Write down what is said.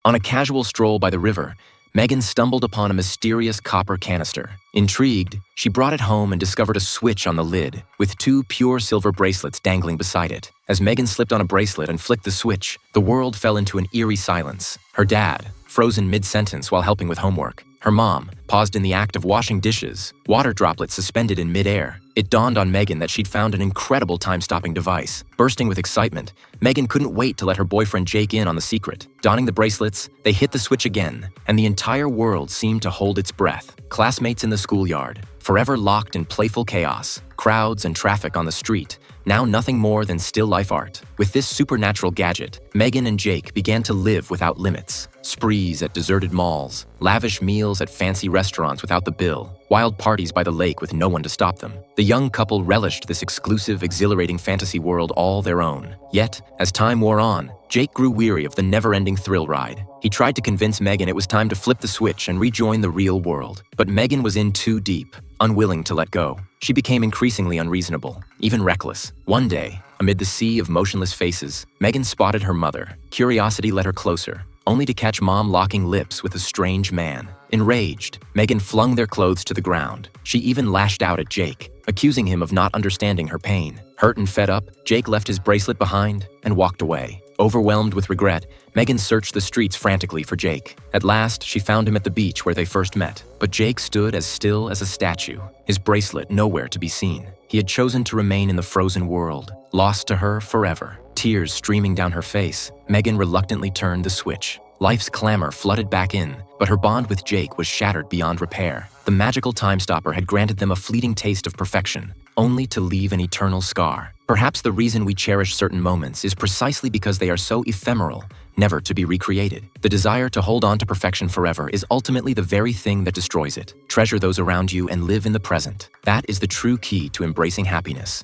On a casual stroll by the river, Megan stumbled upon a mysterious copper canister. Intrigued, she brought it home and discovered a switch on the lid, with two pure silver bracelets dangling beside it. As Megan slipped on a bracelet and flicked the switch, the world fell into an eerie silence. Her dad, frozen mid-sentence while helping with homework. Her mom, paused in the act of washing dishes, water droplets suspended in midair. It dawned on Megan that she'd found an incredible time-stopping device. Bursting with excitement, Megan couldn't wait to let her boyfriend Jake in on the secret. Donning the bracelets, they hit the switch again, and the entire world seemed to hold its breath. Classmates in the schoolyard, forever locked in playful chaos. Crowds and traffic on the street, now nothing more than still life art. With this supernatural gadget, Megan and Jake began to live without limits. Sprees at deserted malls, lavish meals at fancy restaurants without the bill, wild parties by the lake with no one to stop them. The young couple relished this exclusive, exhilarating fantasy world all their own. Yet, as time wore on, Jake grew weary of the never-ending thrill ride. He tried to convince Megan it was time to flip the switch and rejoin the real world. But Megan was in too deep, unwilling to let go. She became increasingly unreasonable, even reckless. One day, amid the sea of motionless faces, Megan spotted her mother. Curiosity led her closer, only to catch Mom locking lips with a strange man. Enraged, Megan flung their clothes to the ground. She even lashed out at Jake, accusing him of not understanding her pain. Hurt and fed up, Jake left his bracelet behind and walked away. Overwhelmed with regret, Megan searched the streets frantically for Jake. At last, she found him at the beach where they first met. But Jake stood as still as a statue, his bracelet nowhere to be seen. He had chosen to remain in the frozen world, lost to her forever. Tears streaming down her face, Megan reluctantly turned the switch. Life's clamor flooded back in, but her bond with Jake was shattered beyond repair. The magical time stopper had granted them a fleeting taste of perfection, only to leave an eternal scar. Perhaps the reason we cherish certain moments is precisely because they are so ephemeral, never to be recreated. The desire to hold on to perfection forever is ultimately the very thing that destroys it. Treasure those around you and live in the present. That is the true key to embracing happiness.